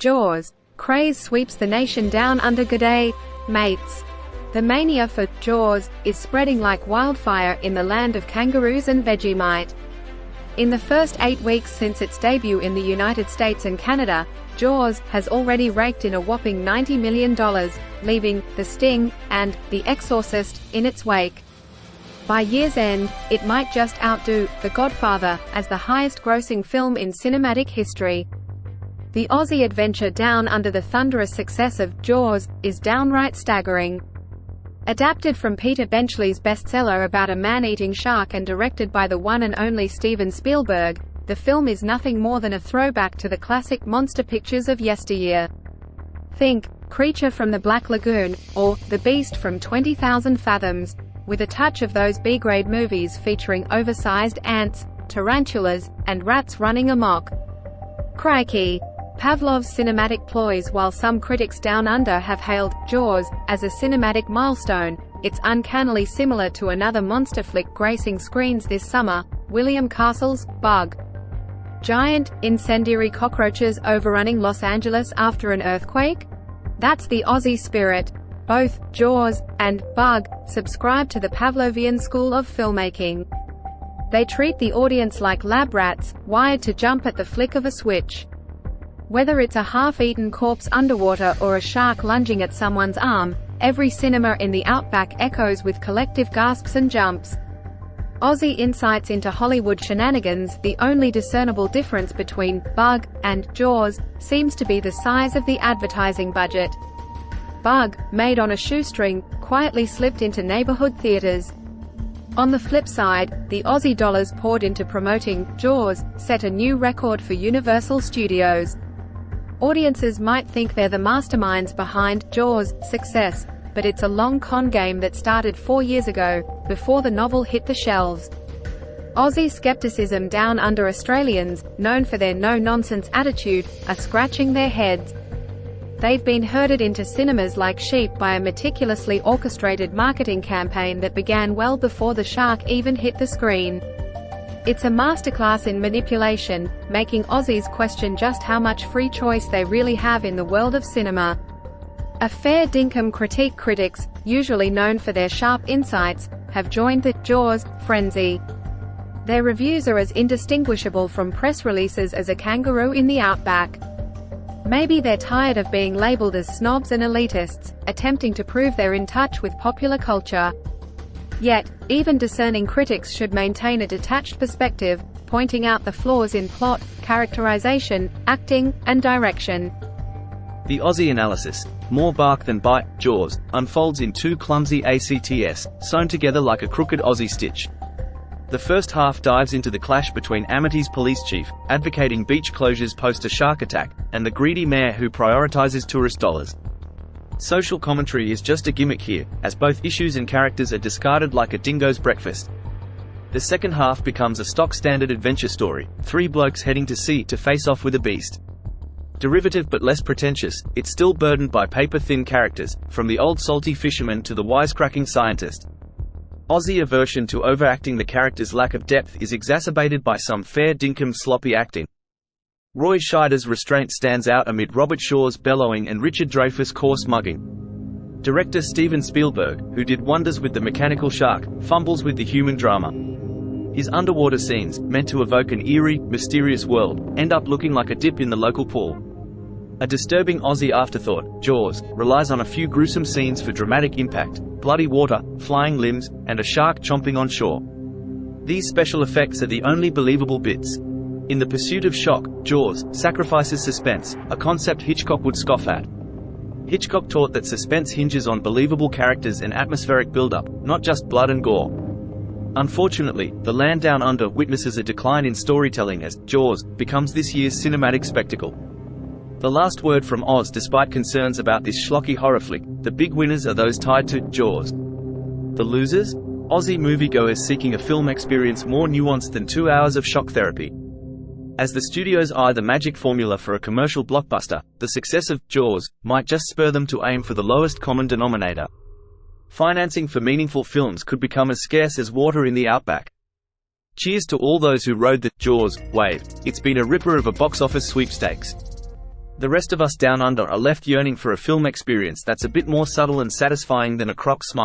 Jaws, craze sweeps the nation down under. G'day, mates. The mania for Jaws is spreading like wildfire in the land of kangaroos and Vegemite. In the first 8 weeks since its debut in the United States and Canada, Jaws has already raked in a whopping $90 million, leaving The Sting and The Exorcist in its wake. By year's end, it might just outdo The Godfather as the highest-grossing film in cinematic history. The Aussie adventure down under the thunderous success of Jaws is downright staggering. Adapted from Peter Benchley's bestseller about a man-eating shark and directed by the one and only Steven Spielberg, the film is nothing more than a throwback to the classic monster pictures of yesteryear. Think Creature from the Black Lagoon, or The Beast from 20,000 Fathoms, with a touch of those B-grade movies featuring oversized ants, tarantulas, and rats running amok. Crikey! Pavlov's cinematic ploys. While some critics down under have hailed Jaws as a cinematic milestone, it's uncannily similar to another monster flick gracing screens this summer, William Castle's Bug. Giant, incendiary cockroaches overrunning Los Angeles after an earthquake? That's the Aussie spirit. Both Jaws and Bug subscribe to the Pavlovian school of filmmaking. They treat the audience like lab rats, wired to jump at the flick of a switch. Whether it's a half-eaten corpse underwater or a shark lunging at someone's arm, every cinema in the Outback echoes with collective gasps and jumps. Aussie insights into Hollywood shenanigans. The only discernible difference between Bug and Jaws seems to be the size of the advertising budget. Bug, made on a shoestring, quietly slipped into neighborhood theaters. On the flip side, the Aussie dollars poured into promoting Jaws set a new record for Universal Studios. Audiences might think they're the masterminds behind Jaws' success, but it's a long con game that started 4 years ago, before the novel hit the shelves. Aussie skepticism down under. Australians, known for their no-nonsense attitude, are scratching their heads. They've been herded into cinemas like sheep by a meticulously orchestrated marketing campaign that began well before the shark even hit the screen. It's a masterclass in manipulation, making Aussies question just how much free choice they really have in the world of cinema. A fair dinkum critique. Critics, usually known for their sharp insights, have joined the Jaws frenzy. Their reviews are as indistinguishable from press releases as a kangaroo in the outback. Maybe they're tired of being labeled as snobs and elitists, attempting to prove they're in touch with popular culture. Yet, even discerning critics should maintain a detached perspective, pointing out the flaws in plot, characterization, acting, and direction. The Aussie analysis, more bark than bite, Jaws, unfolds in two clumsy ACTS, sewn together like a crooked Aussie stitch. The first half dives into the clash between Amity's police chief, advocating beach closures post a shark attack, and the greedy mayor who prioritizes tourist dollars. Social commentary is just a gimmick here, as both issues and characters are discarded like a dingo's breakfast. The second half becomes a stock-standard adventure story, three blokes heading to sea to face off with a beast. Derivative but less pretentious, it's still burdened by paper-thin characters, from the old salty fisherman to the wisecracking scientist. Aussie aversion to overacting. The characters' lack of depth is exacerbated by some fair dinkum sloppy acting. Roy Scheider's restraint stands out amid Robert Shaw's bellowing and Richard Dreyfuss' coarse mugging. Director Steven Spielberg, who did wonders with The Mechanical Shark, fumbles with the human drama. His underwater scenes, meant to evoke an eerie, mysterious world, end up looking like a dip in the local pool. A disturbing Aussie afterthought, Jaws, relies on a few gruesome scenes for dramatic impact, bloody water, flying limbs, and a shark chomping on shore. These special effects are the only believable bits. In the pursuit of shock, Jaws sacrifices suspense, a concept Hitchcock would scoff at. Hitchcock taught that suspense hinges on believable characters and atmospheric build-up, not just blood and gore. Unfortunately, the land down under witnesses a decline in storytelling as Jaws becomes this year's cinematic spectacle. The last word from Oz. Despite concerns about this schlocky horror flick, the big winners are those tied to Jaws. The losers? Aussie moviegoers seeking a film experience more nuanced than 2 hours of shock therapy. As the studios eye the magic formula for a commercial blockbuster, the success of Jaws might just spur them to aim for the lowest common denominator. Financing for meaningful films could become as scarce as water in the outback. Cheers to all those who rode the Jaws wave. It's been a ripper of a box office sweepstakes. The rest of us down under are left yearning for a film experience that's a bit more subtle and satisfying than a croc smile.